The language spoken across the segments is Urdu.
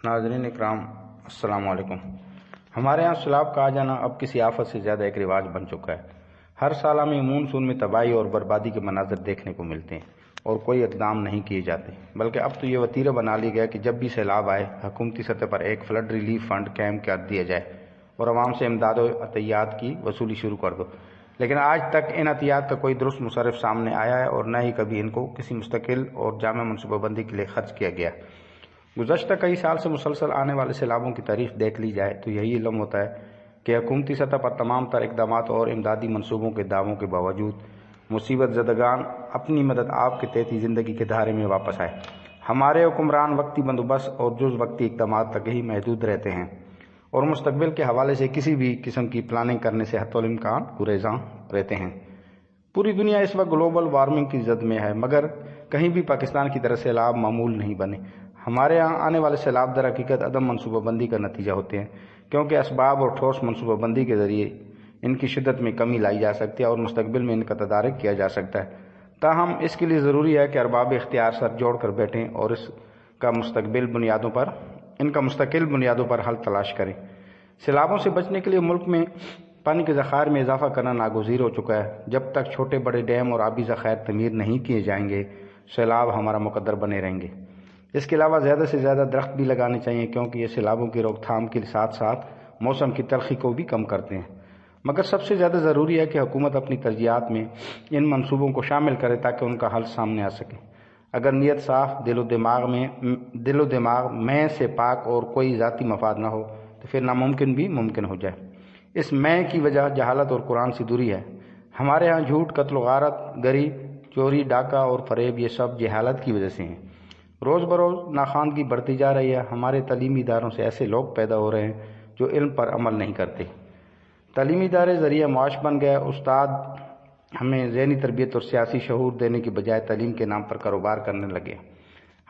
ناظرین اکرام السلام علیکم۔ ہمارے یہاں سیلاب کا آ جانا اب کسی آفت سے زیادہ ایک رواج بن چکا ہے۔ ہر سال ہمیں مونسون میں تباہی اور بربادی کے مناظر دیکھنے کو ملتے ہیں اور کوئی اقدام نہیں کیے جاتے، بلکہ اب تو یہ وتیرہ بنا لیا گیا کہ جب بھی سیلاب آئے حکومتی سطح پر ایک فلڈ ریلیف فنڈ قائم کر دیا جائے اور عوام سے امداد و عطیات کی وصولی شروع کر دو، لیکن آج تک ان عطیات کا کوئی درست مصرف سامنے آیا ہے اور نہ ہی کبھی ان کو کسی مستقل اور جامع منصوبہ بندی کے لیے خرچ کیا گیا۔ گزشتہ کئی سال سے مسلسل آنے والے سیلابوں کی تاریخ دیکھ لی جائے تو یہی علم ہوتا ہے کہ حکومتی سطح پر تمام تر اقدامات اور امدادی منصوبوں کے دعووں کے باوجود مصیبت زدگان اپنی مدد آپ کے تحتی زندگی کے دھارے میں واپس آئے۔ ہمارے حکمران وقتی بندوبست اور جز وقتی اقدامات تک ہی محدود رہتے ہیں اور مستقبل کے حوالے سے کسی بھی قسم کی پلاننگ کرنے سے حتی الامکان گریزاں رہتے ہیں۔ پوری دنیا اس وقت گلوبل وارمنگ کی زد میں ہے، مگر کہیں بھی پاکستان کی طرح سیلاب معمول نہیں بنے۔ ہمارے یہاں آنے والے سیلاب در حقیقت عدم منصوبہ بندی کا نتیجہ ہوتے ہیں، کیونکہ اسباب اور ٹھوس منصوبہ بندی کے ذریعے ان کی شدت میں کمی لائی جا سکتی ہے اور مستقبل میں ان کا تدارک کیا جا سکتا ہے۔ تاہم اس کے لیے ضروری ہے کہ ارباب اختیار سر جوڑ کر بیٹھیں اور ان کا مستقل بنیادوں پر حل تلاش کریں۔ سیلابوں سے بچنے کے لیے ملک میں پانی کے ذخائر میں اضافہ کرنا ناگزیر ہو چکا ہے۔ جب تک چھوٹے بڑے ڈیم اور آبی ذخائر تعمیر نہیں کیے جائیں گے، سیلاب ہمارا مقدر بنے رہیں گے۔ اس کے علاوہ زیادہ سے زیادہ درخت بھی لگانے چاہیے، کیونکہ یہ سیلابوں کی روک تھام کے ساتھ ساتھ موسم کی تلخی کو بھی کم کرتے ہیں۔ مگر سب سے زیادہ ضروری ہے کہ حکومت اپنی ترجیحات میں ان منصوبوں کو شامل کرے تاکہ ان کا حل سامنے آ سکے۔ اگر نیت صاف، دل و دماغ میں سے پاک اور کوئی ذاتی مفاد نہ ہو تو پھر ناممکن بھی ممکن ہو جائے۔ اس میں کی وجہ جہالت اور قرآن سے دوری ہے۔ ہمارے ہاں جھوٹ، قتل و غارت، گری، چوری، ڈاکہ اور فریب یہ سب جہالت کی وجہ سے ہیں۔ روز بروز ناخواندگی بڑھتی جا رہی ہے۔ ہمارے تعلیمی اداروں سے ایسے لوگ پیدا ہو رہے ہیں جو علم پر عمل نہیں کرتے۔ تعلیمی ادارے ذریعہ معاش بن گئے۔ استاد ہمیں ذہنی تربیت اور سیاسی شعور دینے کی بجائے تعلیم کے نام پر کاروبار کرنے لگے۔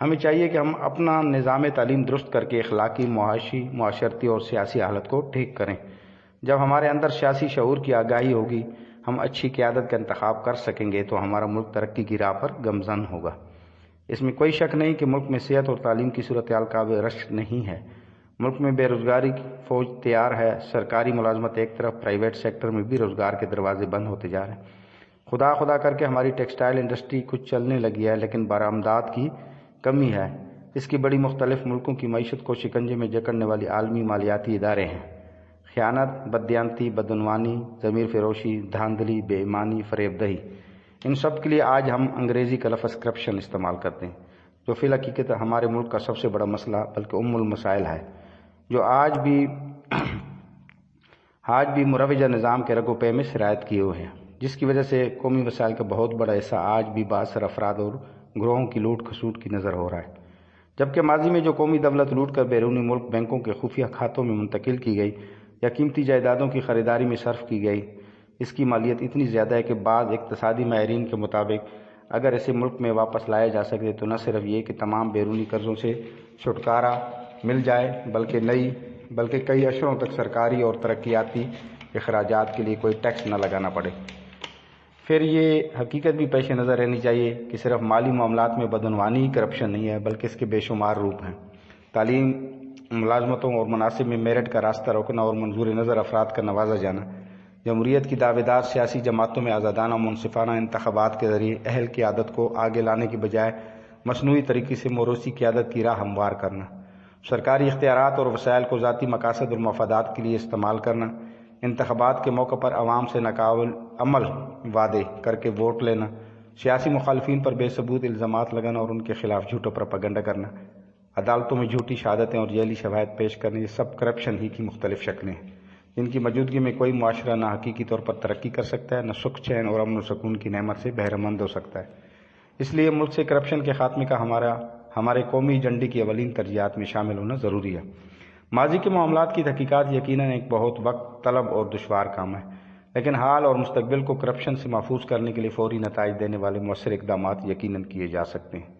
ہمیں چاہیے کہ ہم اپنا نظام تعلیم درست کر کے اخلاقی، معاشی، معاشرتی اور سیاسی حالت کو ٹھیک کریں۔ جب ہمارے اندر سیاسی شعور کی آگاہی ہوگی، ہم اچھی قیادت کا انتخاب کر سکیں گے تو ہمارا ملک ترقی کی راہ پر گامزن ہوگا۔ اس میں کوئی شک نہیں کہ ملک میں صحت اور تعلیم کی صورتحال قابل رشک نہیں ہے۔ ملک میں بے روزگاری کی فوج تیار ہے۔ سرکاری ملازمت ایک طرف، پرائیویٹ سیکٹر میں بھی روزگار کے دروازے بند ہوتے جا رہے ہیں۔ خدا کر کے ہماری ٹیکسٹائل انڈسٹری کچھ چلنے لگی ہے، لیکن برآمدات کی کمی ہے۔ اس کی بڑی مختلف ملکوں کی معیشت کو شکنجے میں جکڑنے والی عالمی مالیاتی ادارے ہیں۔ خیانت، بددیانتی، بدعنوانی، ضمیر فروشی، دھاندلی، بے ایمانی، فریب دہی، ان سب کے لیے آج ہم انگریزی کا لفظ کرپشن استعمال کرتے ہیں، جو فی الحقیقت ہمارے ملک کا سب سے بڑا مسئلہ بلکہ المسائل ہے، جو آج بھی مروجہ نظام کے رگ و پے میں سرایت کیے ہوئے ہیں، جس کی وجہ سے قومی وسائل کا بہت بڑا حصہ آج بھی بااثر افراد اور گروہوں کی لوٹ کھسوٹ کی نظر ہو رہا ہے۔ جبکہ ماضی میں جو قومی دولت لوٹ کر بیرونی ملک بینکوں کے خفیہ کھاتوں میں منتقل کی گئی یا قیمتی جائیدادوں کی خریداری میں صرف کی گئی، اس کی مالیت اتنی زیادہ ہے کہ بعض اقتصادی ماہرین کے مطابق اگر اسے ملک میں واپس لایا جا سکے تو نہ صرف یہ کہ تمام بیرونی قرضوں سے چھٹکارا مل جائے بلکہ کئی اشروں تک سرکاری اور ترقیاتی اخراجات کے لیے کوئی ٹیکس نہ لگانا پڑے۔ پھر یہ حقیقت بھی پیش نظر رہنی چاہیے کہ صرف مالی معاملات میں بدعنوانی ہی کرپشن نہیں ہے، بلکہ اس کے بے شمار روپ ہیں۔ تعلیم، ملازمتوں اور مناصب میں میرٹ کا راستہ روکنا اور منظور نظر افراد کا نوازا جانا، جمہوریت کی دعوے دار سیاسی جماعتوں میں آزادانہ منصفانہ انتخابات کے ذریعے اہل قیادت کو آگے لانے کی بجائے مصنوعی طریقے سے موروثی قیادت کی راہ ہموار کرنا، سرکاری اختیارات اور وسائل کو ذاتی مقاصد اور مفادات کے لیے استعمال کرنا، انتخابات کے موقع پر عوام سے ناقابل عمل وعدے کر کے ووٹ لینا، سیاسی مخالفین پر بے ثبوت الزامات لگانا اور ان کے خلاف جھوٹا پروپیگنڈا کرنا، عدالتوں میں جھوٹی شہادتیں اور ذیلی شواہد پیش کرنے، یہ سب کرپشن ہی کی مختلف شکلیں ہیں، جن کی موجودگی میں کوئی معاشرہ نہ حقیقی طور پر ترقی کر سکتا ہے، نہ سکھ، چین اور امن و سکون کی نعمت سے بہرہ مند ہو سکتا ہے۔ اس لیے ملک سے کرپشن کے خاتمے کا ہمارے قومی ایجنڈے کی اولین ترجیحات میں شامل ہونا ضروری ہے۔ ماضی کے معاملات کی تحقیقات یقیناً ایک بہت وقت طلب اور دشوار کام ہے، لیکن حال اور مستقبل کو کرپشن سے محفوظ کرنے کے لیے فوری نتائج دینے والے مؤثر اقدامات یقیناً کیے جا سکتے ہیں۔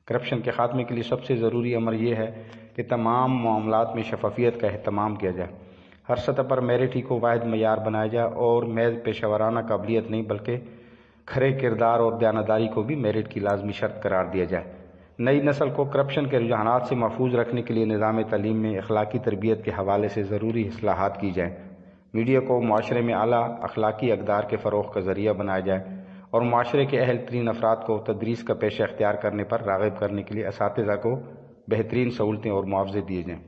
کرپشن کے خاتمے کے لیے سب سے ضروری امر یہ ہے کہ تمام معاملات میں شفافیت کا اہتمام کیا جائے۔ ہر سطح پر میرٹ ہی کو واحد معیار بنایا جائے اور محض پیشہ ورانہ قابلیت نہیں بلکہ کھرے کردار اور دیانتداری کو بھی میرٹ کی لازمی شرط قرار دیا جائے۔ نئی نسل کو کرپشن کے رجحانات سے محفوظ رکھنے کے لیے نظام تعلیم میں اخلاقی تربیت کے حوالے سے ضروری اصلاحات کی جائیں۔ میڈیا کو معاشرے میں اعلیٰ اخلاقی اقدار کے فروغ کا ذریعہ بنایا جائے اور معاشرے کے اہل ترین افراد کو تدریس کا پیشہ اختیار کرنے پر راغب کرنے کے لیے اساتذہ کو بہترین سہولتیں اور معاوضے دیے جائیں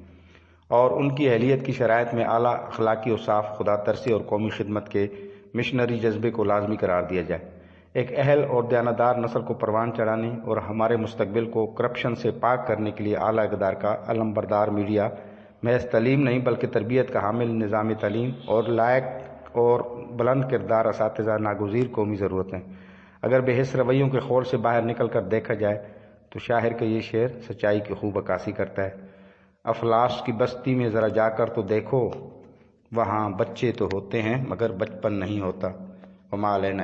اور ان کی اہلیت کی شرائط میں اعلیٰ اخلاقی و صاف خدا ترسی اور قومی خدمت کے مشنری جذبے کو لازمی قرار دیا جائے۔ ایک اہل اور دیانتدار نسل کو پروان چڑھانے اور ہمارے مستقبل کو کرپشن سے پاک کرنے کے لیے اعلیٰ اقدار کا علمبردار میڈیا محض تعلیم نہیں بلکہ تربیت کا حامل نظام تعلیم اور لائق اور بلند کردار اساتذہ ناگزیر قومی ضرورت ہیں۔ اگر بے حس رویوں کے خور سے باہر نکل کر دیکھا جائے تو شاعر کا یہ شعر سچائی کی خوب عکاسی کرتا ہے۔ افلاس کی بستی میں ذرا جا کر تو دیکھو، وہاں بچے تو ہوتے ہیں مگر بچپن نہیں ہوتا۔ وما علینا